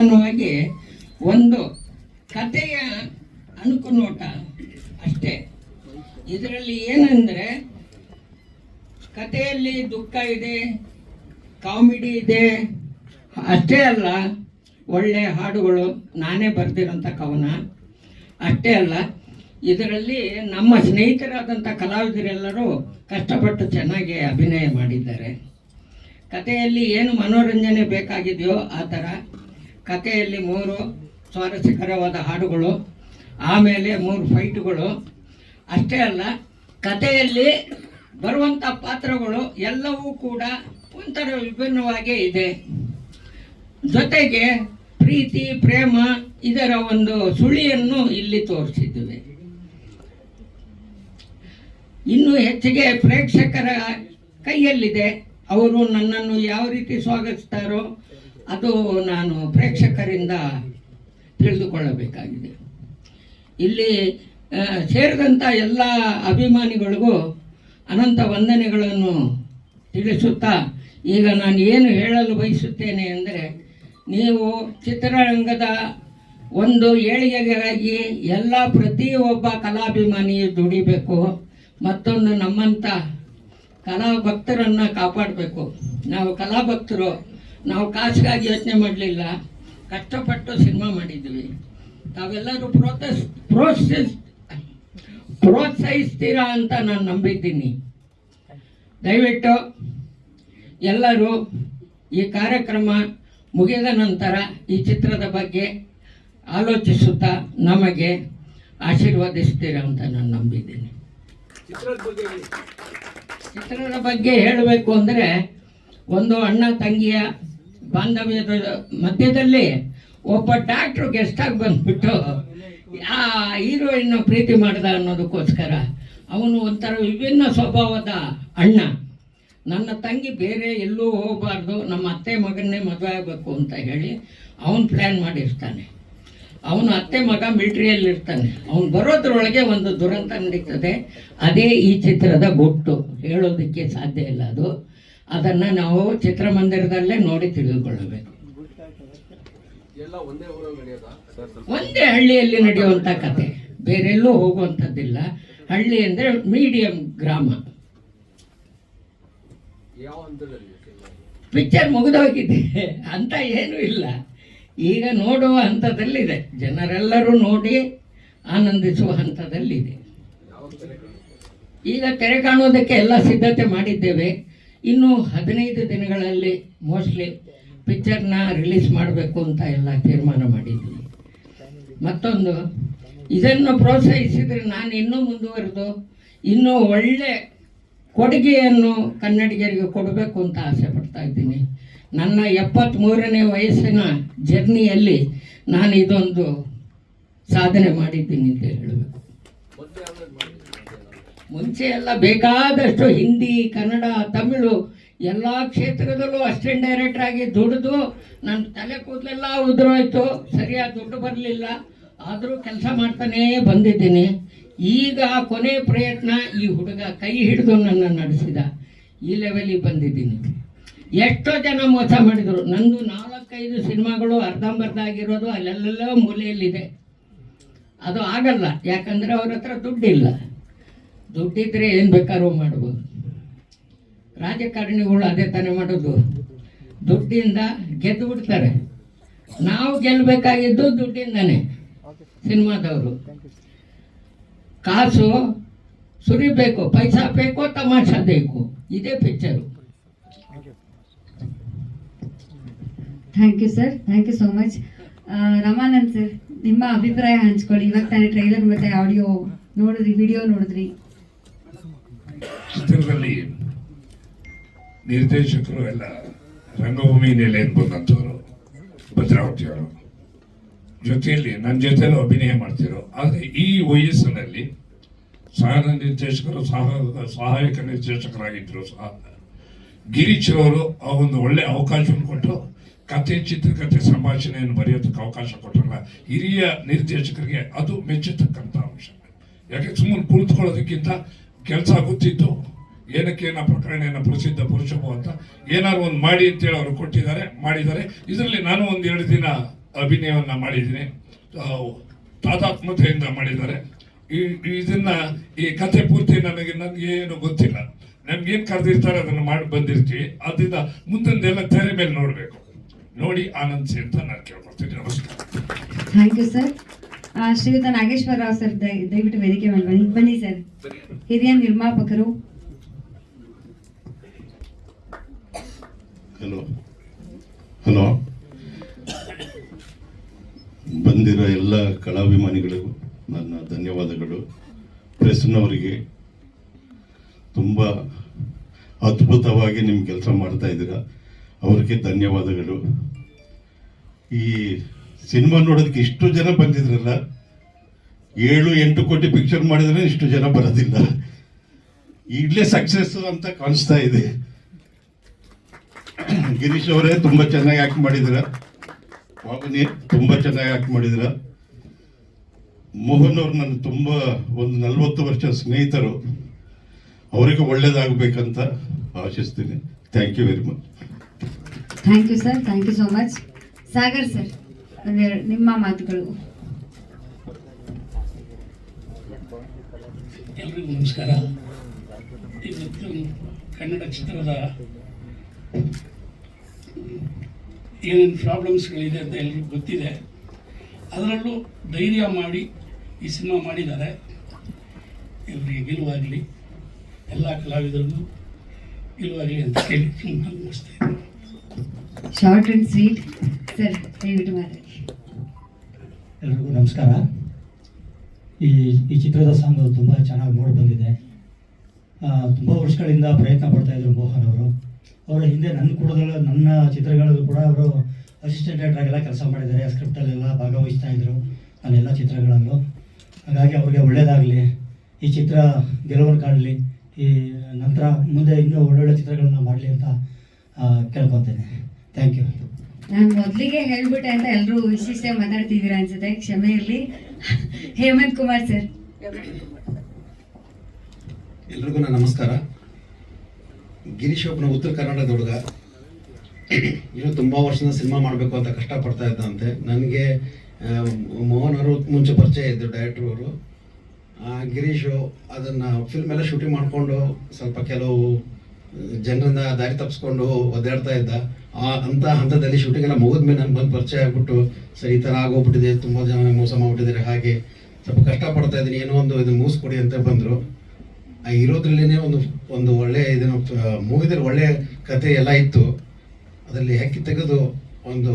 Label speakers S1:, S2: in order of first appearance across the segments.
S1: ಸಾಮಾನ್ಯವಾಗಿ ಒಂದು ಕಥೆಯ ಅಣುಕುನೋಟ ಅಷ್ಟೇ. ಇದರಲ್ಲಿ ಏನಂದರೆ ಕಥೆಯಲ್ಲಿ ದುಃಖ ಇದೆ, ಕಾಮಿಡಿ ಇದೆ, ಅಷ್ಟೇ ಅಲ್ಲ ಒಳ್ಳೆಯ ಹಾಡುಗಳು, ನಾನೇ ಬರೆದಿರೋಂಥ ಕವನ ಅಷ್ಟೇ ಅಲ್ಲ, ಇದರಲ್ಲಿ ನಮ್ಮ ಸ್ನೇಹಿತರಾದಂಥ ಕಲಾವಿದರೆಲ್ಲರೂ ಕಷ್ಟಪಟ್ಟು ಚೆನ್ನಾಗಿ ಅಭಿನಯ ಮಾಡಿದ್ದಾರೆ. ಕಥೆಯಲ್ಲಿ ಏನು ಮನೋರಂಜನೆ ಬೇಕಾಗಿದೆಯೋ ಆ ಥರ ಕಥೆಯಲ್ಲಿ 3 ಸ್ವಾರಸ್ಯಕರವಾದ ಹಾಡುಗಳು, ಆಮೇಲೆ 3 ಫೈಟುಗಳು, ಅಷ್ಟೇ ಅಲ್ಲ ಕಥೆಯಲ್ಲಿ ಬರುವಂಥ ಪಾತ್ರಗಳು ಎಲ್ಲವೂ ಕೂಡ ಒಂಥರ ವಿಭಿನ್ನವಾಗೇ ಇದೆ. ಜೊತೆಗೆ ಪ್ರೀತಿ ಪ್ರೇಮ ಇದರ ಒಂದು ಸುಳಿಯನ್ನು ಇಲ್ಲಿ ತೋರಿಸಿದ್ದೇವೆ. ಇನ್ನು ಹೆಚ್ಚಿಗೆ ಪ್ರೇಕ್ಷಕರ ಕೈಯಲ್ಲಿದೆ, ಅವರು ನನ್ನನ್ನು ಯಾವ ರೀತಿ ಸ್ವಾಗತಿಸ್ತಾರೋ ಅದು ನಾನು ಪ್ರೇಕ್ಷಕರಿಂದ ತಿಳಿದುಕೊಳ್ಳಬೇಕಾಗಿದೆ. ಇಲ್ಲಿ ಸೇರಿದಂಥ ಎಲ್ಲ ಅಭಿಮಾನಿಗಳಿಗೂ ಅನಂತ ವಂದನೆಗಳನ್ನು ತಿಳಿಸುತ್ತಾ, ಈಗ ನಾನು ಏನು ಹೇಳಲು ಬಯಸುತ್ತೇನೆ ಅಂದರೆ, ನೀವು ಚಿತ್ರರಂಗದ ಒಂದು ಏಳಿಗೆಗಾಗಿ ಎಲ್ಲ ಪ್ರತಿಯೊಬ್ಬ ಕಲಾಭಿಮಾನಿಯು ದುಡಿಬೇಕು. ಮತ್ತೊಂದು ನಮ್ಮಂಥ ಕಲಾಭಕ್ತರನ್ನು ಕಾಪಾಡಬೇಕು. ನಾವು ಕಲಾಭಕ್ತರು, ನಾವು ಕಾಸಿಗಾಗಿ ಯೋಚನೆ ಮಾಡಲಿಲ್ಲ, ಕಷ್ಟಪಟ್ಟು ಸಿನಿಮಾ ಮಾಡಿದ್ವಿ. ತಾವೆಲ್ಲರೂ ಪ್ರೋತ್ಸಾಹಿಸ್ತೀರಾ ಅಂತ ನಾನು ನಂಬಿದ್ದೀನಿ. ದಯವಿಟ್ಟು ಎಲ್ಲರೂ ಈ ಕಾರ್ಯಕ್ರಮ ಮುಗಿದ ನಂತರ ಈ ಚಿತ್ರದ ಬಗ್ಗೆ ಆಲೋಚಿಸುತ್ತಾ ನಮಗೆ ಆಶೀರ್ವದಿಸ್ತೀರಾ ಅಂತ ನಾನು ನಂಬಿದ್ದೀನಿ. ಚಿತ್ರದ ಬಗ್ಗೆ ಹೇಳಬೇಕು ಅಂದರೆ, ಒಂದು ಅಣ್ಣ ತಂಗಿಯ ಬಾಂಧವ್ಯದ ಮಧ್ಯದಲ್ಲಿ ಒಬ್ಬ ಡಾಕ್ಟ್ರು ಗೆಸ್ಟಾಗಿ ಬಂದ್ಬಿಟ್ಟು ಆ ಹೀರೋಯಿನ್ ಪ್ರೀತಿ ಮಾಡ್ದ ಅನ್ನೋದಕ್ಕೋಸ್ಕರ ಅವನು ಒಂಥರ ವಿಭಿನ್ನ ಸ್ವಭಾವದ ಅಣ್ಣ. ನನ್ನ ತಂಗಿ ಬೇರೆ ಎಲ್ಲೂ ಹೋಗಬಾರ್ದು, ನಮ್ಮ ಅತ್ತೆ ಮಗನ್ನೇ ಮದುವೆ ಆಗಬೇಕು ಅಂತ ಹೇಳಿ ಅವನು ಪ್ಲ್ಯಾನ್ ಮಾಡಿರ್ತಾನೆ. ಅವನು ಅತ್ತೆ ಮಗ ಮಿಲಿಟ್ರಿಯಲ್ಲಿರ್ತಾನೆ. ಅವನು ಬರೋದ್ರೊಳಗೆ ಒಂದು ದುರಂತ ನಡೀತದೆ. ಅದೇ ಈ ಚಿತ್ರದ ಗುಟ್ಟು, ಹೇಳೋದಕ್ಕೆ ಸಾಧ್ಯ ಇಲ್ಲ. ಅದನ್ನು ನಾವು ಚಿತ್ರಮಂದಿರದಲ್ಲೇ ನೋಡಿ ತಿಳಿದುಕೊಳ್ಳಬೇಕು. ಒಂದೇ ಹಳ್ಳಿಯಲ್ಲಿ ನಡೆಯುವಂಥ ಕತೆ, ಬೇರೆಲ್ಲೂ ಹೋಗುವಂಥದ್ದಿಲ್ಲ. ಹಳ್ಳಿ ಅಂದರೆ ಮೀಡಿಯಂ ಗ್ರಾಮ. ಪಿಕ್ಚರ್ ಮುಗಿದೋಗಿದೆ ಅಂತ ಏನೂ ಇಲ್ಲ, ಈಗ ನೋಡುವ ಹಂತದಲ್ಲಿದೆ. ಜನರೆಲ್ಲರೂ ನೋಡಿ ಆನಂದಿಸುವ ಹಂತದಲ್ಲಿದೆ. ಈಗ ತೆರೆ ಕಾಣೋದಕ್ಕೆ ಎಲ್ಲ ಸಿದ್ಧತೆ ಮಾಡಿದ್ದೇವೆ. ಇನ್ನು 15 ದಿನಗಳಲ್ಲಿ ಮೋಸ್ಟ್ಲಿ ಪಿಕ್ಚರ್ನ ರಿಲೀಸ್ ಮಾಡಬೇಕು ಅಂತ ಎಲ್ಲ ತೀರ್ಮಾನ ಮಾಡಿದ್ವಿ. ಮತ್ತೊಂದು, ಇದನ್ನು ಪ್ರೋತ್ಸಾಹಿಸಿದರೆ ನಾನು ಇನ್ನೂ ಮುಂದುವರೆದು ಇನ್ನೂ ಒಳ್ಳೆ ಕೊಡುಗೆಯನ್ನು ಕನ್ನಡಿಗರಿಗೆ ಕೊಡಬೇಕು ಅಂತ ಆಸೆ ಪಡ್ತಾ ಇದ್ದೀನಿ. ನನ್ನ 73ನೇ ವಯಸ್ಸಿನ ಜರ್ನಿಯಲ್ಲಿ ನಾನು ಇದೊಂದು ಸಾಧನೆ ಮಾಡಿದ್ದೀನಿ ಅಂತ ಹೇಳಬೇಕು. ಮುಂಚೆ ಎಲ್ಲ ಬೇಕಾದಷ್ಟು ಹಿಂದಿ, ಕನ್ನಡ, ತಮಿಳು ಎಲ್ಲ ಕ್ಷೇತ್ರದಲ್ಲೂ ಅಸಿಸ್ಟೆಂಟ್ ಡೈರೆಕ್ಟರ್ ಆಗಿ ದುಡಿದು ನನ್ನ ತಲೆ ಕೂದಲೆಲ್ಲ ಉದುರೋಯ್ತು, ಸರಿಯಾದ ದುಡ್ಡು ಬರಲಿಲ್ಲ, ಆದರೂ ಕೆಲಸ ಮಾಡ್ತಾನೇ ಬಂದಿದ್ದೀನಿ. ಈಗ ಕೊನೆ ಪ್ರಯತ್ನ ಈ ಹುಡುಗ ಕೈ ಹಿಡಿದು ನನ್ನ ನಡೆಸಿದ ಈ ಲೆವೆಲಿಗೆ ಬಂದಿದ್ದೀನಿ. ಎಷ್ಟೋ ಜನ ಮೋಸ ಮಾಡಿದರು. ನಂದು 4-5 ಸಿನಿಮಾಗಳು ಅರ್ಧಂಬರ್ಧ ಆಗಿರೋದು ಅಲ್ಲೆಲ್ಲ ಮೂಲೆಯಲ್ಲಿದೆ. ಅದು ಆಗಲ್ಲ, ಯಾಕಂದರೆ ಅವ್ರ ಹತ್ರ ದುಡ್ಡಿಲ್ಲ. ದುಡ್ಡಿದ್ರೆ ಏನು ಬೇಕಾದ್ರೂ ಮಾಡ್ಬೋದು. ರಾಜಕಾರಣಿಗಳು ಅದೇ ತಾನೇ ಮಾಡೋದು, ದುಡ್ಡಿಂದ ಗೆದ್ದು ಬಿಡ್ತಾರೆ. ನಾವು ಗೆಲ್ಲಬೇಕಾಗಿದ್ದು ದುಡ್ಡಿಂದನೇ. ಸಿನಿಮಾದವರು ಕಾಸು ಸುರಿಬೇಕು, ಪೈಸಾ ಬೇಕು, ತಮಾಷಾ ಬೇಕು, ಇದೇ picture.
S2: Thank you sir, thank you so much. Ramanand sir, ನಿಮ್ಮ ಅಭಿಪ್ರಾಯ ಹಂಚ್ಕೊಳ್ಳಿ. ಇವಾಗ ತಾನೇ ಟ್ರೈಲರ್ ಮತ್ತೆ ಆಡಿಯೋ ನೋಡಿದ್ರಿ, ವಿಡಿಯೋ ನೋಡಿದ್ರಿ.
S3: ಚಿತ್ರದಲ್ಲಿ ನಿರ್ದೇಶಕರು ಎಲ್ಲ ರಂಗಭೂಮಿ ನೆಲೆಯನ್ನು ಬಂದಂಥವ್ರು, ಭದ್ರಾವತಿಯವರು. ಜೊತೆಯಲ್ಲಿ ನನ್ನ ಜೊತೆಲೂ ಅಭಿನಯ ಮಾಡ್ತಿರೋ. ಆದರೆ ಈ ವಯಸ್ಸಿನಲ್ಲಿ ಸಹ ನಿರ್ದೇಶಕರು, ಸಹಾಯಕ ನಿರ್ದೇಶಕರಾಗಿದ್ದರು ಸಹ ಗಿರೀಶ್ ಅವರು ಆ ಒಂದು ಒಳ್ಳೆ ಅವಕಾಶವನ್ನು ಕೊಟ್ಟು ಕತೆ, ಚಿತ್ರಕಥೆ, ಸಂಭಾಷಣೆಯನ್ನು ಬರೆಯೋದಕ್ಕೆ ಅವಕಾಶ ಕೊಟ್ಟರಲ್ಲ ಹಿರಿಯ ನಿರ್ದೇಶಕರಿಗೆ ಅದು ಮೆಚ್ಚತಕ್ಕಂಥ ಅಂಶ. ಯಾಕೆ ಸುಮ್ಮನೆ ಕುಳಿತುಕೊಳ್ಳೋದಕ್ಕಿಂತ ಕೆಲಸ ಗೊತ್ತಿತ್ತು, ಏನಕ್ಕೆ ಏನೋ ಪ್ರಕರಣವನ್ನು ಪ್ರಸಿದ್ಧ ಪುರುಷಭು ಅಂತ ಏನಾದ್ರು ಒಂದು ಮಾಡಿ ಅಂತೇಳಿ ಅವರು ಕೊಟ್ಟಿದ್ದಾರೆ, ಮಾಡಿದ್ದಾರೆ. ಇದರಲ್ಲಿ ನಾನು 1-2 ದಿನ ಅಭಿನಯವನ್ನು ಮಾಡಿದ್ದೀನಿ. ತಾದಾತ್ಮತೆಯಿಂದ ಮಾಡಿದ್ದಾರೆ. ಇದನ್ನ ಈ ಕಥೆ ಪೂರ್ತಿ ನನಗೇನು ಗೊತ್ತಿಲ್ಲ. ನಮ್ಗೇನು ಕರೆದಿರ್ತಾರೆ ಅದನ್ನು ಮಾಡಿ ಬಂದಿರ್ತೀವಿ. ಅದರಿಂದ ಮುಂದೆಲ್ಲ ತೆರೆ ಮೇಲೆ ನೋಡಬೇಕು, ನೋಡಿ ಆನಂದಿಸಿ ಅಂತ ನಾನು ಕೇಳ್ಕೊಳ್ತೀನಿ. ನಮಸ್ಕಾರ.
S2: Thank you sir. ಶ್ರೀಯುತ ನಾಗೇಶ್ವರ ರಾವ್ ಸರ್ ದಯವಿಟ್ಟು ವೇದಿಕೆ ಮೇಲೆ ಬನ್ನಿ ಸರ್. ಹಿರಿಯ ನಿರ್ಮಾಪಕರು.
S4: ಹಲೋ, ಬಂದಿರೋ ಎಲ್ಲ ಕಲಾಭಿಮಾನಿಗಳಿಗೂ ನನ್ನ ಧನ್ಯವಾದಗಳು. ಪ್ರೆಸ್ನವರಿಗೆ ತುಂಬ ಅದ್ಭುತವಾಗಿ ನಿಮ್ಮ ಕೆಲಸ ಮಾಡ್ತಾ ಇದ್ದೀರಾ, ಅವ್ರಿಗೆ ಧನ್ಯವಾದಗಳು. ಈ ಸಿನಿಮಾ ನೋಡೋದಕ್ಕೆ ಇಷ್ಟು ಜನ ಬಂದಿದ್ರಲ್ಲ, 7-8 ಕೋಟಿ ಪಿಕ್ಚರ್ ಮಾಡಿದ್ರೆ ಇಷ್ಟು ಜನ ಬರೋದಿಲ್ಲ. ಈಗಲೇ ಸಕ್ಸಸ್ ಅಂತ ಕಾಣಿಸ್ತಾ ಇದೆ. ಗಿರೀಶ್ ಅವರೇ ತುಂಬ ಚೆನ್ನಾಗಿ ಆ್ಯಕ್ಟ್ ಮಾಡಿದಿರ, ವಾಗನಿ ತುಂಬ ಚೆನ್ನಾಗಿ ಆ್ಯಕ್ಟ್ ಮಾಡಿದಿರ. ಮೋಹನ್ ಅವ್ರು ನನ್ನ ತುಂಬ ಒಂದು 40 ವರ್ಷ ಸ್ನೇಹಿತರು, ಅವರಿಗೆ ಒಳ್ಳೇದಾಗಬೇಕಂತ ಆಶಿಸ್ತೀನಿ. Thank you very much.
S2: Thank you sir, thank you so much. Sagar sir, ನಿಮ್ಮ ಮಾತುಗಳು.
S5: ಎಲ್ರಿಗೂ ನಮಸ್ಕಾರ. ಇವತ್ತು ಕನ್ನಡ ಚಿತ್ರದ ಏನೇನು ಪ್ರಾಬ್ಲಮ್ಸ್ಗಳಿದೆ ಅಂತ ಎಲ್ರಿಗೂ ಗೊತ್ತಿದೆ. ಅದರಲ್ಲೂ ಧೈರ್ಯ ಮಾಡಿ ಈ ಸಿನಿಮಾ ಮಾಡಿದ್ದಾರೆ. ಇವರಿಗೆ ಗೆಲುವಾಗಲಿ, ಎಲ್ಲ ಕಲಾವಿದರಿಗೂ ಗೆಲುವಾಗಲಿ ಅಂತ ಕೇಳಿ ನಾನು ಮುಗಿಸ್ತಾ ಇದ್ದೀನಿ.
S2: ಶಾರ್ಟ್ ಆ್ಯಂಡ್ ಸ್ವೀಟ್ ಸರ್, ದಯವಿಟ್ಟು ಮಾತಾಡಿ.
S6: ಎಲ್ರಿಗೂ ನಮಸ್ಕಾರ. ಈ ಚಿತ್ರದ ಸಾಂಗ್ ತುಂಬ ಚೆನ್ನಾಗಿ ಮೂಡಿ ಬಂದಿದೆ. ತುಂಬ ವರ್ಷಗಳಿಂದ ಪ್ರಯತ್ನ ಪಡ್ತಾಯಿದ್ರು ಮೋಹನ್ ಅವರು. ಅವರ ಹಿಂದೆ ನನ್ನ ಚಿತ್ರಗಳಲ್ಲೂ ಕೂಡ ಅವರು ಅಸಿಸ್ಟೆಂಟ್ ಡೈರೆಕ್ಟರಾಗೆಲ್ಲ ಕೆಲಸ ಮಾಡಿದ್ದಾರೆ. ಸ್ಕ್ರಿಪ್ಟಲ್ಲೆಲ್ಲ ಭಾಗವಹಿಸ್ತಾಯಿದ್ರು ನನ್ನೆಲ್ಲ ಚಿತ್ರಗಳಲ್ಲೂ. ಹಾಗಾಗಿ ಅವ್ರಿಗೆ ಒಳ್ಳೆಯದಾಗಲಿ, ಈ ಚಿತ್ರ ಗೆಲುವನ್ನು ಕಾಣಲಿ, ಈ ನಂತರ ಮುಂದೆ ಇನ್ನೂ ಒಳ್ಳೊಳ್ಳೆ ಚಿತ್ರಗಳನ್ನ ಮಾಡಲಿ ಅಂತ ಕೇಳ್ಕೊತೇನೆ. Thank you.
S2: ನಾನು ಮೊದಲಿಗೆ ಹೇಳ್ಬಿಟ್ಟೆ ಅಂತ ಎಲ್ಲರೂ ಇಷ್ಟಿಷ್ಟೇ ಮಾತಾಡ್ತಿದ್ದೀರಾ ಅನ್ಸುತ್ತೆ, ಕ್ಷಮೆ ಇರಲಿ. ಹೇಮಂತ್ ಕುಮಾರ್ ಸರ್.
S7: ಎಲ್ರಿಗೂ ನನ್ನ ನಮಸ್ಕಾರ. ಗಿರೀಶ್ ಒಬ್ಬನ ಉತ್ತರ ಕರ್ನಾಟಕದ ಹುಡುಗ, ಇನ್ನೂ ತುಂಬ ವರ್ಷದಿಂದ ಸಿನಿಮಾ ಮಾಡಬೇಕು ಅಂತ ಕಷ್ಟಪಡ್ತಾ ಇದ್ದಂತೆ. ನನಗೆ ಮೋಹನ್ ಅವರು ಮುಂಚೆ ಪರಿಚಯ ಇದ್ದರು, ಡೈರೆಕ್ಟ್ರು ಅವರು. ಗಿರೀಶು ಅದನ್ನು ಫಿಲ್ಮ್ ಎಲ್ಲ ಶೂಟಿಂಗ್ ಮಾಡಿಕೊಂಡು ಸ್ವಲ್ಪ ಕೆಲವು ಜನರಿಂದ ದಾರಿ ತಪ್ಪಿಸ್ಕೊಂಡು ಒದ್ದಾಡ್ತಾ ಇದ್ದ. ಅಂಥ ಹಂತದಲ್ಲಿ ಶೂಟಿಂಗ್ ಎಲ್ಲ ಮುಗಿದ್ಮೇಲೆ ನಾನು ಬಂದು ಪರಿಚಯ ಆಗಿಬಿಟ್ಟು, ಸರ್ ಈ ಥರ ಆಗೋಗ್ಬಿಟ್ಟಿದೆ, ತುಂಬ ಜನ ಮೋಸ ಮಾಡಿಬಿಟ್ಟಿದ್ದಾರೆ, ಹಾಗೆ ಸ್ವಲ್ಪ ಕಷ್ಟಪಡ್ತಾ ಇದ್ದೀನಿ, ಏನೋ ಒಂದು ಇದು ಮುಗಿಸ್ಕೊಡಿ ಅಂತ ಬಂದರು. ಇರೋದ್ರಲ್ಲೇ ಒಂದು ಒಳ್ಳೆಯ ಇದನ್ನು ಮೂವಿದಲ್ಲಿ ಒಳ್ಳೆಯ ಕತೆ ಎಲ್ಲ ಇತ್ತು. ಅದರಲ್ಲಿ ಹೆಕ್ಕಿ ತೆಗೆದು ಒಂದು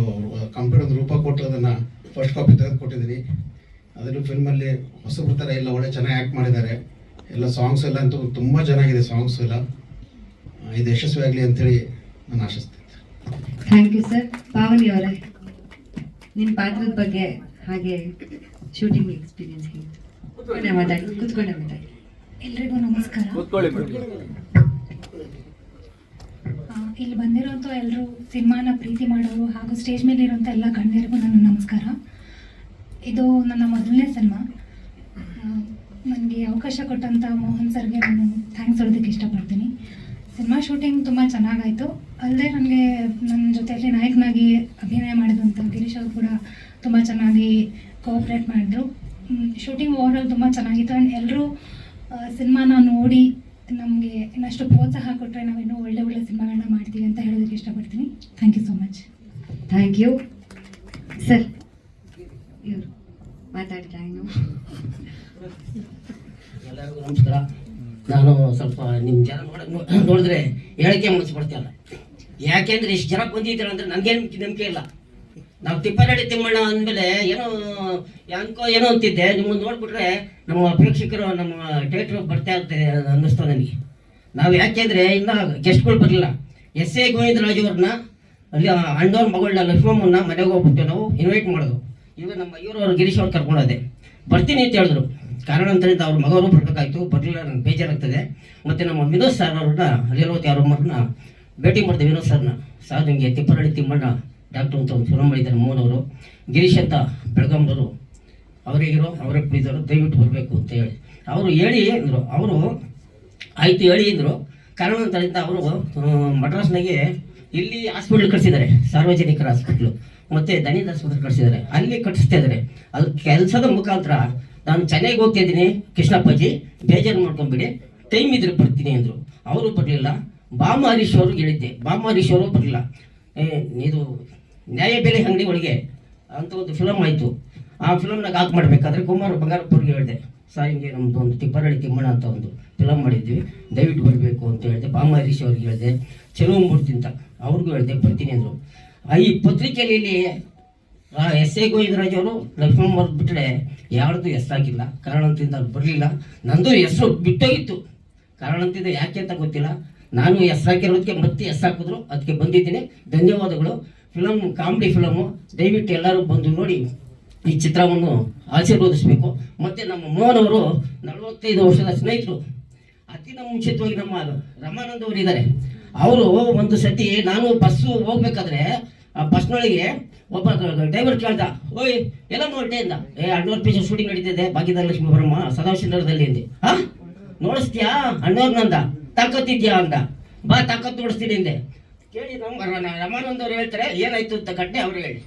S7: ಕಂಪ್ಯೂಟರ್ ರೂಪ ಕೊಟ್ಟು ಅದನ್ನು ಫಸ್ಟ್ ಕಾಪಿ ತೆಗೆದು ಕೊಟ್ಟಿದ್ದೀನಿ. ಅದನ್ನು ಫಿಲ್ಮಲ್ಲಿ ಹೊಸಬ್ರ ಥರ ಎಲ್ಲ ಒಳ್ಳೆ ಚೆನ್ನಾಗಿ ಆ್ಯಕ್ಟ್ ಮಾಡಿದ್ದಾರೆ. ಎಲ್ಲ ಸಾಂಗ್ಸ್ ಎಲ್ಲ ಅಂತೂ ತುಂಬ ಚೆನ್ನಾಗಿದೆ. ಸಾಂಗ್ಸ್ ಎಲ್ಲ ಇದು ಯಶಸ್ವಿ ಆಗಲಿ ಅಂಥೇಳಿ ನಾನು ಆಶಿಸ್ತೀನಿ.
S2: Thank you sir. ಪಾವನಿ ಅವರೇ, ನಿಮ್ಮ ಪಾತ್ರದ ಬಗ್ಗೆ ಹಾಗೆ ಶೂಟಿಂಗ್ ಎಕ್ಸ್ಪೀರಿಯನ್ಸ್ ಹೇಗಿತ್ತು? ಕೂತ್ಕೊಂಡೆ ಮಾತಾಡಿ.
S8: ಎಲ್ರಿಗೂ ನಮಸ್ಕಾರ. ಇಲ್ಲಿ ಬಂದಿರೋಂಥ ಎಲ್ಲರೂ ಸಿನಿಮಾನ ಪ್ರೀತಿ ಮಾಡೋರು ಹಾಗೂ ಸ್ಟೇಜ್ ಮೇಲೆ ಇರೋಂಥ ಎಲ್ಲ ಗಣ್ಯರಿಗೂ ನನ್ನ ನಮಸ್ಕಾರ. ಇದು ನನ್ನ ಮೊದಲನೇ ಸಿನಿಮಾ. ನನಗೆ ಅವಕಾಶ ಕೊಟ್ಟಂಥ ಮೋಹನ್ ಸರ್ಗೆ ನಾನು ಥ್ಯಾಂಕ್ಸ್ ಹೇಳೋದಕ್ಕೆ ಇಷ್ಟಪಡ್ತೀನಿ. ಸಿನಿಮಾ ಶೂಟಿಂಗ್ ತುಂಬ ಚೆನ್ನಾಗಾಯಿತು. ಅಲ್ಲದೆ ನನಗೆ ನನ್ನ ಜೊತೆಯಲ್ಲಿ ನಾಯಕನಾಗಿ ಅಭಿನಯ ಮಾಡಿದಂಥ ಗಿರೀಶ್ ಅವರು ಕೂಡ ತುಂಬ ಚೆನ್ನಾಗಿ ಕೋಆಪ್ರೇಟ್ ಮಾಡಿದ್ರು. ಶೂಟಿಂಗ್ ಓವರಾಲ್ ತುಂಬ ಚೆನ್ನಾಗಿತ್ತು. ಆ್ಯಂಡ್ ಎಲ್ಲರೂ ಸಿನಿಮಾನ ನೋಡಿ ನಮಗೆ ಇನ್ನಷ್ಟು ಪ್ರೋತ್ಸಾಹ ಕೊಟ್ಟರೆ ನಾವು ಇನ್ನೂ ಒಳ್ಳೆ ಸಿನಿಮಾಗಳನ್ನ ಮಾಡ್ತೀವಿ ಅಂತ ಹೇಳೋದಕ್ಕೆ ಇಷ್ಟಪಡ್ತೀನಿ. Thank you so much.
S2: Thank you sir. ಇವರು ಮಾತಾಡ್ತಾ ಇನ್ನು.
S9: ಎಲ್ಲರಿಗೂ ನಮಸ್ಕಾರ. ನಾನು ಸ್ವಲ್ಪ ನಿಮ್ಮ ಜನ ನೋಡಿದ್ರೆ ಹೇಳಿಕೆ ಮುಗಿಸ್ಬಿಡ್ತೀಯಲ್ಲ. ಯಾಕೆಂದ್ರೆ ಇಷ್ಟು ಜನ ಬಂದಿದ್ದೀರ ಅಂದರೆ ನನಗೇನು ನಂಬಿಕೆ ಇಲ್ಲ. ನಾವು ತಿಪ್ಪನಹಳ್ಳಿ ತಿಮ್ಮಣ್ಣ ಅಂದಮೇಲೆ ಏನೋ ಅಂತಿದ್ದೆ. ನಿಮ್ಮನ್ನು ನೋಡ್ಬಿಟ್ರೆ ನಮ್ಮ ಪ್ರೇಕ್ಷಕರು ನಮ್ಮ ಥಿಯೇಟ್ರ್ ಬರ್ತಾ ಇರ್ತಾರೆ ಅನ್ನಿಸ್ತು ನನಗೆ. ನಾವು ಯಾಕೆಂದರೆ ಇನ್ನೂ ಗೆಸ್ಟ್ಗಳು ಬರಲಿಲ್ಲ. ಎಸ್ ಎ ಗೋವಿಂದರಾಜು ಅವ್ರನ್ನ, ಅಲ್ಲಿ ಅಣ್ಣವ್ರ ಮಗಳನ್ನ ಲಕ್ಷ್ಮಮ್ಮನ್ನ ಮನೆಗೆ ಹೋಗ್ಬಿಟ್ಟು ನಾವು ಇನ್ವೈಟ್ ಮಾಡೋದು. ಈಗ ನಮ್ಮ ಇವರು ಗಿರೀಶ್ ಅವ್ರು ಕರ್ಕೊಂಡೋದೆ. ಬರ್ತೀನಿ ಅಂತ ಹೇಳಿದ್ರು. ಕಾರಣಾಂತರದಿಂದ ಅವ್ರ ಮಗವರು ಬರಬೇಕಾಯ್ತು, ಬರಲಿಲ್ಲ. ನನಗೆ ಬೇಜಾರಾಗ್ತದೆ. ಮತ್ತು ನಮ್ಮ ವಿನೋದ್ ಸರ್ ಅವ್ರನ್ನ, ಲೀಲಾವತಿ ಅವ್ರನ್ನ ಭೇಟಿ ಮಾಡಿದೆ. ವಿನೋದ್ ಸರ್ನ, ಸರ್ ನಿಮಗೆ ತಿಪ್ಪನಹಳ್ಳಿ ತಿಮ್ಮಣ್ಣ ಡಾಕ್ಟ್ರು ಅಂತ ಒಂದು ಫಿಲ್ಮ್ ಮಾಡಿದ್ದಾರೆ ಮೋಹನ್ ಅವರು. ಗಿರೀಶ್ ಅಂತ ಬೆಳಗಾಂದವರು, ಅವರಿಗಿರೋ ಅವರೇ ಪ್ಲೀಸರು, ದಯವಿಟ್ಟು ಬರಬೇಕು ಅಂತ ಹೇಳಿ ಅವರು ಹೇಳಿ ಅಂದರು. ಅವರು ಆಯಿತು ಹೇಳಿ ಅಂದರು. ಕಾರಣಾಂತರದಿಂದ ಅವರು ಮಡ್ರಾಸ್ನಾಗೆ ಇಲ್ಲಿ ಹಾಸ್ಪಿಟ್ಲ್ ಕಳಿಸಿದ್ದಾರೆ, ಸಾರ್ವಜನಿಕರ ಹಾಸ್ಪಿಟ್ಲು. ಮತ್ತು ದಣಿದಾಸ್ಪತ್ರೆ ಕಳಿಸಿದ್ದಾರೆ, ಅಲ್ಲಿ ಕಟ್ಟಿಸ್ತಾ ಇದ್ದಾರೆ. ಅದು ಕೆಲಸದ ಮುಖಾಂತರ ನಾನು ಚೆನ್ನೈಗೆ ಹೋಗ್ತಾ ಇದ್ದೀನಿ, ಕೃಷ್ಣಪ್ಪಾಜಿ ಬೇಜಾರು ಮಾಡ್ಕೊಂಬಿಡಿ, ಟೈಮ್ ಇದ್ರೆ ಬರ್ತೀನಿ ಅಂದರು. ಅವರು ಬರಲಿಲ್ಲ. ಬಾಮ ಹರೀಶ್ ಅವ್ರಿಗೆ ಹೇಳಿದ್ದೆ, ಬಾಮ ಹರೀಶ್ ಅವರು ಬರಲಿಲ್ಲ. ಇದು ನ್ಯಾಯಬೆಲೆ ಅಂಗಡಿ ಒಳಗೆ ಅಂತ ಒಂದು ಫಿಲಮ್ ಆಯಿತು. ಆ ಫಿಲಮ್ನಾಗ ಆಕ್ ಮಾಡಬೇಕಾದ್ರೆ ಕುಮಾರ್ ಬಂಗಾರಪ್ಪವ್ರಿಗೆ ಹೇಳಿದೆ, ಸರ್ ಹಿಂಗೆ ನಮ್ಮದು ಒಂದು ತಿಪ್ಪರಳ್ಳಿ ತಿಮ್ಮಣ್ಣ ಅಂತ ಒಂದು ಫಿಲಮ್ ಮಾಡಿದ್ವಿ, ದಯವಿಟ್ಟು ಬರಬೇಕು ಅಂತ ಹೇಳಿದೆ. ಬಾಮ ಹರೀಶ್ ಅವ್ರಿಗೆ ಹೇಳಿದೆ, ಚೆಲುವಮೂರ್ತಿ ಅಂತ ಅವ್ರಿಗೂ ಹೇಳಿದೆ, ಬರ್ತೀನಿ ಅಂದರು. ಈ ಪತ್ರಿಕೆಯಲ್ಲಿ ಎಸ್ ಎ ಗೋವಿಂದರಾಜ್ ಅವರು ಲಕ್ಷ್ಮಣ್ ಅವ್ರು ಬಿಟ್ಟರೆ ಯಾರ್ದು ಹೆಸರಾಗಿಲ್ಲ, ಕಾರಣದಿಂದ ಅವ್ರು ಬರಲಿಲ್ಲ. ನಂದು ಹೆಸರು ಬಿಟ್ಟೋಗಿತ್ತು, ಕಾರಣದಿಂದ ಯಾಕೆ ಅಂತ ಗೊತ್ತಿಲ್ಲ. ನಾನು ಹೆಸರಾಕಿರೋದಕ್ಕೆ ಮತ್ತೆ ಹೆಸರಾಕಿದ್ರು, ಅದಕ್ಕೆ ಬಂದಿದ್ದೀನಿ. ಧನ್ಯವಾದಗಳು. ಫಿಲಮ್ ಕಾಮಿಡಿ ಫಿಲಮು, ದಯವಿಟ್ಟು ಎಲ್ಲರೂ ಬಂದು ನೋಡಿ ಈ ಚಿತ್ರವನ್ನು ಆಶೀರ್ವದಿಸಬೇಕು. ಮತ್ತು ನಮ್ಮ ಮೋಹನ್ ಅವರು 45 ವರ್ಷದ ಸ್ನೇಹಿತರು. ಅತಿನ ಮುಂಚಿತವಾಗಿ ನಮ್ಮ ರಮಾನಂದ್ ಅವರು ಇದ್ದಾರೆ. ಅವರು ಒಂದು ಸತಿ ನಾನು ಬಸ್ಸು ಹೋಗ್ಬೇಕಾದ್ರೆ ಆ ಬಸ್ನೊಳಗೆ ಒಬ್ಬ ಡ್ರೈವರ್ ಕೇಳ್ದ, ಓಯ್ ಎಲ್ಲ ಹೊರಟೆ ಅಂದ. ಅಣ್ಣವ್ರ ಪೇಜ್ ಶೂಟಿಂಗ್ ನಡೀತಿದೆ ಭಾಗ್ಯದಲಕ್ಷ್ಮಿ ಬರಮ್ಮ ಸದಾಶಿವನಗರದಲ್ಲಿ ಅಂದೆ. ನೋಡಿಸ್ತೀಯಾ ಅಣ್ಣವ್ರನ್ನಂದ, ತಾಕತ್ತಿದ್ಯಾ ಅಂದ. ಬಾ ತಾಕತ್ತು ನೋಡಿಸ್ತೀನಿ ಅಂದೆ. ಕೇಳಿ ನಮ್ಮ ರಮಾನಂದ್ ಅವ್ರು ಹೇಳ್ತಾರೆ, ಏನಾಯ್ತು ಅಂತ ಘಟನೆ ಅವ್ರು ಹೇಳಿ.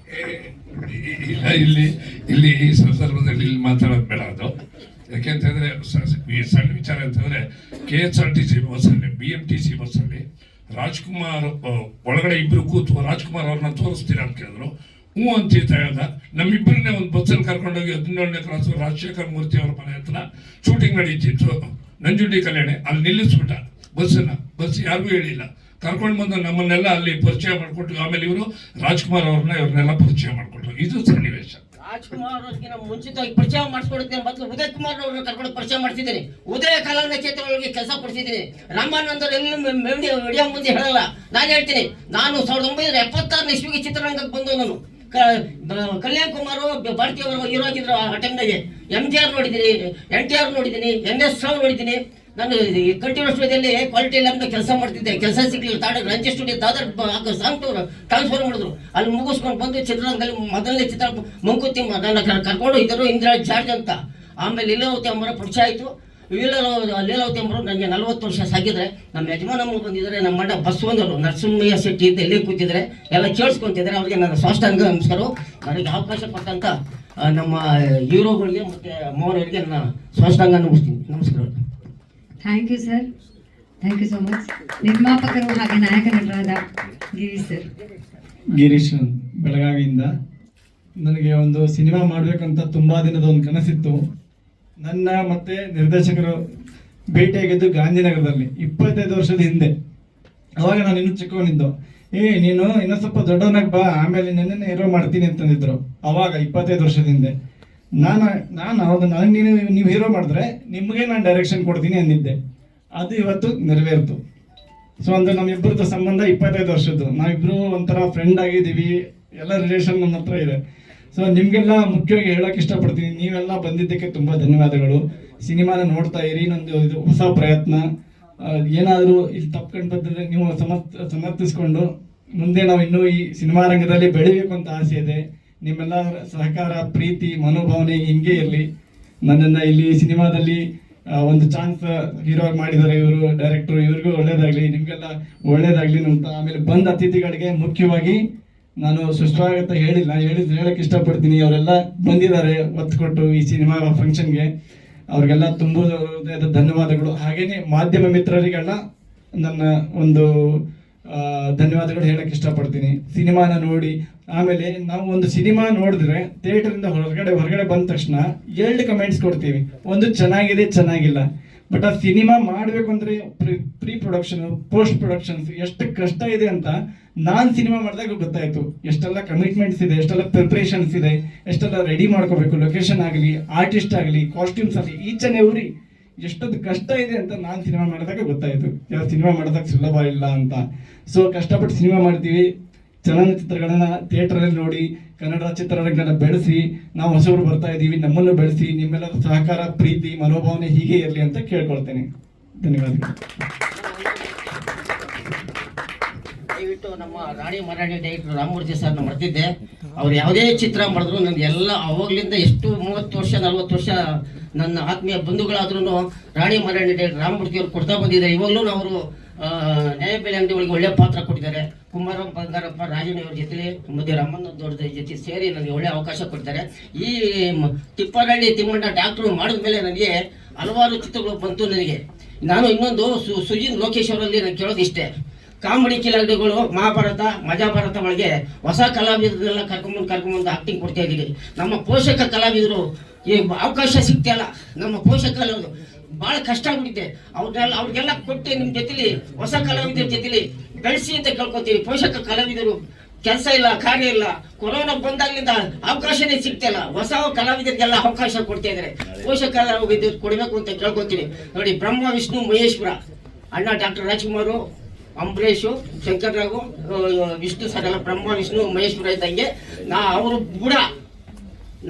S3: ಇಲ್ಲಿ ಈ ಸಂದರ್ಭದಲ್ಲಿ ಇಲ್ಲಿ ಮಾತಾಡೋದು ಬೇಡ. ಅದು ಯಾಕೆಂತಂದ್ರೆ ಈ ಸಣ್ಣ ವಿಚಾರ ಅಂತಂದ್ರೆ KSRTC ಬಸ್ಸಲ್ಲಿ BMTC ಬಸ್ಸಲ್ಲಿ ರಾಜ್ಕುಮಾರ್ ಒಳಗಡೆ ಇಬ್ರು ಕೂತು ರಾಜ್ಕುಮಾರ್ ಅವ್ರನ್ನ ತೋರಿಸ್ತೀರಾ ಅಂತ ಕೇಳಿದ್ರು. ಹ್ಞೂ ಅಂತ ಹೇಳ್ದ. ನಮ್ಮಿಬ್ಬರನ್ನೇ ಒಂದು ಬಸ್ಸಲ್ಲಿ ಕರ್ಕೊಂಡೋಗಿ 17ನೇ ಕ್ರಾಸು ರಾಜಶೇಖರ್ ಮೂರ್ತಿ ಅವ್ರ ಮನೆ ಹತ್ರ ಶೂಟಿಂಗ್ ನಡೀತಿತ್ತು, ನಂಜುಂಡಿ ಕಲ್ಯಾಣಿ. ಅಲ್ಲಿ ನಿಲ್ಲಿಸ್ಬಿಟ್ಟ ಬಸ್ ಯಾರಿಗೂ ಹೇಳಿಲ್ಲ. ಕರ್ಕೊಂಡು ಬಂದು ನಮ್ಮನ್ನೆಲ್ಲ ಅಲ್ಲಿ ಪರಿಚಯ ಮಾಡಿಕೊಟ್ಟು, ಆಮೇಲೆ ಇವರು ರಾಜ್ಕುಮಾರ್ ಇವ್ರನ್ನೆಲ್ಲ ಪರಿಚಯ ಮಾಡಿಕೊಟ್ರು. ಇದು ಸನ್ನಿವೇಶ.
S9: ರಾಜ್ಕುಮಾರ್ ಅವ್ರಿಗೆ ನಾವು ಮುಂಚಿತವಾಗಿ ಪರಿಚಯ ಮಾಡಿಸ್ಕೊಡ್ತೀನಿ. ಮೊದಲು ಉದಯ್ ಕುಮಾರ್ ಅವ್ರನ್ನ ಕರ್ಕೊಂಡು ಪರಿಚಯ ಮಾಡ್ತಿದ್ದೀನಿ. ಉದಯ ಕಲಾವಿದ ಕ್ಷೇತ್ರಗಳಿಗೆ ಕೆಲಸ ಕೊಡ್ತಿದ್ದೀನಿ. ರಾಮಾನಂದರು ಎಲ್ಲ ವಿಡಿಯೋ ಮುಂದೆ ಹೇಳಲ್ಲ, ನಾನು ಹೇಳ್ತೀನಿ. ನಾನು 1976 ಇಸ್ವಿಗೆ ಚಿತ್ರರಂಗಕ್ಕೆ ಬಂದು ನಾನು ಕಲ್ಯಾಣ್ ಕುಮಾರ್ ಭಾರತೀಯ ಹೀರೋ ಆಗಿದ್ರು. ಆ ಟೈಮ್ನಾಗೆ MGR ನೋಡಿದ್ದೀನಿ, NTR ನೋಡಿದ್ದೀನಿ, NS ರಾವ್ ನೋಡಿದ್ದೀನಿ. ನಾನು ಕಂಟಿನ್ಯೂಸ್ ವೇದಲ್ಲಿ ಕ್ವಾಲಿಟಿ ಲ್ಯಾಬ್ನ ಕೆಲಸ ಮಾಡ್ತಿದ್ದೆ. ಕೆಲಸ ಸಿಗ್ಲಿಲ್ಲ, ತಾಡ Ranjit studio Dadar song transfer ಮಾಡಿದ್ರು. ಅಲ್ಲಿ ಮುಗಿಸ್ಕೊಂಡು ಬಂದು ಚಿತ್ರರಂಗದಲ್ಲಿ ಮೊದಲನೇ ಚಿತ್ರ ಮಂಕುತಿಮ್ಮ ನನ್ನ ಕರ್ಕೊಂಡು ಇದ್ದರು, ಇಂದಿರಾ ಜಾರ್ಜ್ ಅಂತ. ಆಮೇಲೆ ಲೀಲಾವತಿ ಅಮ್ಮರ ಪರಿಚಯ ಆಯಿತು. ಲೀಲಾವತಿ ಅಮ್ಮರು ನನಗೆ 40 ವರ್ಷ ಸಾಗಿದ್ರೆ. ನಮ್ಮ ಯಜಮಾನಮ್ಮ ಬಂದಿದ್ದಾರೆ, ನಮ್ಮ ಅಣ್ಣ ಬಸ್ ಬಂದರು, ನರಸಿಂಹಯ್ಯ ಶೆಟ್ಟಿ ಅಂತ ಎಲ್ಲಿ ಕೂತಿದ್ದಾರೆ, ಎಲ್ಲ ಕೇಳಿಸ್ಕೊಂತಿದ್ದಾರೆ. ಅವ್ರಿಗೆ ನನ್ನ ಸಾಷ್ಟಾಂಗ ನಮಸ್ಕಾರ. ನನಗೆ ಅವಕಾಶ ಕೊಟ್ಟಂತ ನಮ್ಮ ಹೀರೋಗಳಿಗೆ ಮತ್ತು ಮೋಹನ್ ಅವರಿಗೆ ನನ್ನ ಸಾಷ್ಟಾಂಗ ನಮಿಸ್ತೀನಿ. ನಮಸ್ಕಾರ.
S2: Thank you sir, thank you so much. ನಿರ್ಮಾಪಕರು ಹಾಗೆ ನಾಯಕ ನಟರಾದ ಗಿರೀಶ್ ಸರ್.
S10: ಗಿರೀಶ್ ಬೆಳಗಾವಿಯಿಂದ. ನನಗೆ ಒಂದು ಸಿನಿಮಾ ಮಾಡಬೇಕಂತ ತುಂಬ ದಿನದ ಒಂದು ಕನಸಿತ್ತು. ನನ್ನ ಮತ್ತೆ ನಿರ್ದೇಶಕರು ಭೇಟಿಯಾಗಿದ್ದು ಗಾಂಧಿನಗರದಲ್ಲಿ 25 ವರ್ಷದ ಹಿಂದೆ. ಅವಾಗ ನಾನು ಇನ್ನೂ ಚಿಕ್ಕವನಿದ್ದು. ನೀನು ಇನ್ನೂ ಸ್ವಲ್ಪ ದೊಡ್ಡವನಾಗಿ ಬಾ, ಆಮೇಲೆ ನನ್ನನ್ನು ಹೀರೋ ಮಾಡ್ತೀನಿ ಅಂತಂದಿದ್ರು. ಅವಾಗ 25 ವರ್ಷದ ಹಿಂದೆ ನಾನು ಹೌದು, ನನಗೆ ನೀವು ಹೀರೋ ಮಾಡಿದ್ರೆ ನಿಮಗೆ ನಾನು ಡೈರೆಕ್ಷನ್ ಕೊಡ್ತೀನಿ ಅಂದಿದ್ದೆ. ಅದು ಇವತ್ತು ನೆರವೇರ್ತು. ಸೊ ಅಂದ್ರೆ ನಮ್ಮಿಬ್ಬರದ್ದು ಸಂಬಂಧ 25 ವರ್ಷದ್ದು. ನಾವಿಬ್ಬರು ಒಂಥರ ಫ್ರೆಂಡ್ ಆಗಿದ್ದೀವಿ, ಎಲ್ಲ ರಿಲೇಷನ್ ನನ್ನ ಹತ್ರ ಇದೆ. ಸೊ ನಿಮಗೆಲ್ಲ ಮುಖ್ಯವಾಗಿ ಹೇಳೋಕೆ ಇಷ್ಟಪಡ್ತೀನಿ, ನೀವೆಲ್ಲ ಬಂದಿದ್ದಕ್ಕೆ ತುಂಬ ಧನ್ಯವಾದಗಳು. ಸಿನಿಮಾನ ನೋಡ್ತಾ ಇರಿ, ನಂದು ಇದು ಹೊಸ ಪ್ರಯತ್ನ. ಏನಾದರೂ ಇಲ್ಲಿ ತಪ್ಕೊಂಡು ಬಂದರೆ ನೀವು ಸಮರ್ಥಿಸ್ಕೊಂಡು ಮುಂದೆ ನಾವು ಇನ್ನೂ ಈ ಸಿನಿಮಾ ರಂಗದಲ್ಲಿ ಬೆಳಿಬೇಕು ಅಂತ ಆಸೆ ಇದೆ. ನಿಮ್ಮೆಲ್ಲ ಸಹಕಾರ, ಪ್ರೀತಿ, ಮನೋಭಾವನೆ ಹಿಂಗೆ ಇರಲಿ. ನನ್ನನ್ನು ಇಲ್ಲಿ ಸಿನಿಮಾದಲ್ಲಿ ಒಂದು ಚಾನ್ಸ್ ಹೀರೋ ಮಾಡಿದ್ದಾರೆ ಇವರು ಡೈರೆಕ್ಟರ್, ಇವ್ರಿಗೂ ಒಳ್ಳೇದಾಗಲಿ, ನಿಮಗೆಲ್ಲ ಒಳ್ಳೇದಾಗಲಿ ಅಂತ. ಆಮೇಲೆ ಬಂದ ಅತಿಥಿಗಳಿಗೆ ಮುಖ್ಯವಾಗಿ ನಾನು ಸುಸ್ವಾಗತ ಹೇಳಕ್ಕೆ ಇಷ್ಟಪಡ್ತೀನಿ. ಅವರೆಲ್ಲ ಬಂದಿದ್ದಾರೆ ಒತ್ತು ಕೊಟ್ಟು ಈ ಸಿನಿಮಾ ಫಂಕ್ಷನ್ಗೆ, ಅವ್ರಿಗೆಲ್ಲ ತುಂಬ ಧನ್ಯವಾದಗಳು. ಹಾಗೆಯೇ ಮಾಧ್ಯಮ ಮಿತ್ರರಿಗೆಲ್ಲ ನನ್ನ ಒಂದು ಧನ್ಯವಾದಗಳು ಹೇಳಕ್ಕೆ ಇಷ್ಟಪಡ್ತೀನಿ. ಸಿನಿಮಾನ ನೋಡಿ, ಆಮೇಲೆ ನಾವು ಒಂದು ಸಿನಿಮಾ ನೋಡಿದ್ರೆ ಥಿಯೇಟರಿಂದ ಹೊರಗಡೆ ಬಂದ ತಕ್ಷಣ 2 ಕಮೆಂಟ್ಸ್ ಕೊಡ್ತೀವಿ. ಒಂದು ಚೆನ್ನಾಗಿದೆ, ಚೆನ್ನಾಗಿಲ್ಲ. ಬಟ್ ಆ ಸಿನಿಮಾ ಮಾಡಬೇಕು ಅಂದರೆ ಪ್ರೀ ಪ್ರೊಡಕ್ಷನ್, ಪೋಸ್ಟ್ ಪ್ರೊಡಕ್ಷನ್ಸ್ ಎಷ್ಟು ಕಷ್ಟ ಇದೆ ಅಂತ ನಾನು ಸಿನಿಮಾ ಮಾಡಿದಾಗ ಗೊತ್ತಾಯಿತು. ಎಷ್ಟೆಲ್ಲ ಕಮಿಟ್ಮೆಂಟ್ಸ್ ಇದೆ, ಎಷ್ಟೆಲ್ಲ ಪ್ರಿಪ್ರೇಷನ್ಸ್ ಇದೆ, ಎಷ್ಟೆಲ್ಲ ರೆಡಿ ಮಾಡ್ಕೋಬೇಕು. ಲೊಕೇಶನ್ ಆಗಲಿ, ಆರ್ಟಿಸ್ಟ್ ಆಗಲಿ, ಕಾಸ್ಟ್ಯೂಮ್ಸ್ ಆಗಲಿ, ಈಚ್ ಆ್ಯಂಡ್ ಎವ್ರಿ ಎಷ್ಟೊಂದು ಕಷ್ಟ ಇದೆ ಅಂತ ನಾನು ಸಿನಿಮಾ ಮಾಡಿದಾಗ ಗೊತ್ತಾಯಿತು. ಯಾವ ಸಿನಿಮಾ ಮಾಡಿದಾಗ ಸುಲಭ ಇಲ್ಲ ಅಂತ. ಸೊ ಕಷ್ಟಪಟ್ಟು ಸಿನಿಮಾ ಮಾಡ್ತೀವಿ. ಚಲನಚಿತ್ರಗಳನ್ನ ಥಿಯೇಟರಲ್ಲಿ ನೋಡಿ, ಕನ್ನಡ ಚಿತ್ರರಂಗನ ಬೆಳೆಸಿ, ನಾವು ಹೊಸವರು ಬರ್ತಾ ಇದ್ದೀವಿ, ನಮ್ಮನ್ನು ಬೆಳೆಸಿ, ನಿಮ್ಮೆಲ್ಲರ ಸಹಕಾರ, ಪ್ರೀತಿ, ಮನೋಭಾವನೆ ಹೀಗೆ ಇರಲಿ ಅಂತ ಕೇಳ್ಕೊಳ್ತೇನೆ. ಧನ್ಯವಾದಗಳು.
S9: ದಯವಿಟ್ಟು ನಮ್ಮ ರಾಣಿ ಮರಾಠಿ ಡೈರೆಕ್ಟರ್ ರಾಮಮೂರ್ತಿ ಸರ್ನ ಮರ್ತಿದ್ದೆ. ಅವ್ರು ಯಾವುದೇ ಚಿತ್ರ ಮಾಡಿದ್ರು ನನಗೆ ಎಲ್ಲ ಅವಾಗಲಿಂದ ಎಷ್ಟು 30 ವರ್ಷ 40 ವರ್ಷ ನನ್ನ ಆತ್ಮೀಯ ಬಂಧುಗಳಾದ್ರೂ ರಾಣಿ ಮರಾಠಿ ಡೈರೆಕ್ಟರ್ ರಾಮಮೂರ್ತಿ ಅವ್ರು ಕೊಡ್ತಾ ಬಂದಿದ್ದಾರೆ. ಇವಾಗಲೂ ಅವರು ನ್ಯಾಯಬೆಲೆ ಅಂಗಡಿಗಳಿಗೆ ಒಳ್ಳೆ ಪಾತ್ರ ಕೊಟ್ಟಿದ್ದಾರೆ. ಕುಮಾರ ಬಂಗಾರಪ್ಪ ರಾಜಣ್ಣ ಅವ್ರ ಜೊತೆ ಮತ್ತೆ ರಾಮಣ್ಣ ದೊಡ್ಡ ಜೊತೆ ಸೇರಿ ನನಗೆ ಒಳ್ಳೆ ಅವಕಾಶ ಕೊಟ್ಟಿದ್ದಾರೆ. ಈ ತಿಪ್ಪರಹಳ್ಳಿ ತಿಮ್ಮಣ್ಣ ಡಾಕ್ಟ್ರು ಮಾಡಿದ ಮೇಲೆ ನನಗೆ ಹಲವಾರು ಚಿತ್ರಗಳು ಬಂತು. ನನಗೆ ನಾನು ಇನ್ನೊಂದು ಸುಜಿನ್ ಲೋಕೇಶ್ ಅವರಲ್ಲಿ ನಾನು ಕೇಳೋದು ಇಷ್ಟೇ, ಕಾಮಿಡಿ ಕಿಲಾಡಿಗಳು ಮಹಾಭಾರತ ಮಜಾಭಾರತ ಒಳಗೆ ಹೊಸ ಕಲಾವಿದರನ್ನೆಲ್ಲ ಕರ್ಕೊಂಬಂದು ಆಕ್ಟಿಂಗ್ ಕೊಡ್ತಾ ಇದ್ದೀವಿ. ನಮ್ಮ ಪೋಷಕ ಕಲಾವಿದರು ಈ ಅವಕಾಶ ಸಿಗ್ತಿಲ್ಲ. ನಮ್ಮ ಪೋಷಕ ಕಲಾವಿದರು ಭಾಳ ಕಷ್ಟ ಆಗ್ಬಿಟ್ಟಿದೆ. ಅವ್ರಿಗೆಲ್ಲ ಕೊಟ್ಟು ನಿಮ್ಮ ಜೊತೆಲಿ ಹೊಸ ಕಲಾವಿದರ ಜೊತೆಲಿ ಬೆಳೆಸಿ ಅಂತ ಕೇಳ್ಕೊತೀವಿ. ಪೋಷಕ ಕಲಾವಿದರು ಕೆಲಸ ಇಲ್ಲ, ಕಾರ್ಯ ಇಲ್ಲ. ಕೊರೋನಾ ಬಂದಾಗ್ಲಿಂದ ಅವಕಾಶನೇ ಸಿಗ್ತಿಲ್ಲ. ಹೊಸ ಕಲಾವಿದರಿಗೆಲ್ಲ ಅವಕಾಶ ಕೊಡ್ತಾ ಇದ್ದಾರೆ. ಪೋಷಕ ಕಲಾವಿದರು ಕೊಡಬೇಕು ಅಂತ ಕೇಳ್ಕೊತೀನಿ. ನೋಡಿ, ಬ್ರಹ್ಮ ವಿಷ್ಣು ಮಹೇಶ್ವರ ಅಣ್ಣ ಡಾಕ್ಟರ್ ರಾಜ್ಕುಮಾರು, ಅಂಬರೀಷು, ಶಂಕರ್ರಾವು, ವಿಷ್ಣು ಸಕಲ ಬ್ರಹ್ಮ ವಿಷ್ಣು ಮಹೇಶ್ವರ ಇದ್ದಂಗೆ ಅವರು ಬುಡ,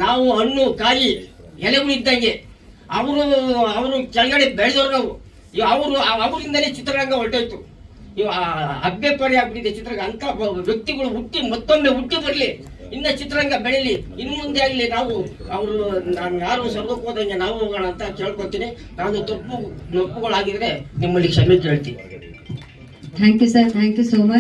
S9: ನಾವು ಹಣ್ಣು ಕಾಯಿ ಎಲೆಗಳು ಇದ್ದಂಗೆ. ಅವರು ಕೆಳಗಡೆ ಬೆಳೆದವರು ನಾವು. ಅವರಿಂದಲೇ ಚಿತ್ರರಂಗ ಹೊರಟೋಯ್ತು. ಅಭ್ಯಪರಿ ಆಗ್ಬಿಟ್ಟಿದೆ ಚಿತ್ರರಂಗ. ಅಂತ ವ್ಯಕ್ತಿಗಳು ಮತ್ತೊಮ್ಮೆ ಹುಟ್ಟಿ ಬರಲಿ, ಇನ್ನ ಚಿತ್ರರಂಗ ಬೆಳೀಲಿ, ಇನ್ನು ಮುಂದೆ ಆಗಲಿ. ಅವರು ಯಾರು ಸ್ವರ್ಗಕ್ಕೆ ಹೋದಂಗೆ ನಾವು ಹೋಗೋಣ ಅಂತ ಕೇಳ್ಕೊತೀನಿ. ನಾನು ತಪ್ಪುಗಳಾಗಿದ್ರೆ ನಿಮ್ಮಲ್ಲಿ ಕ್ಷಮೆ ಕೇಳ್ತೀನಿ.
S2: Thank you sir, thank you so much.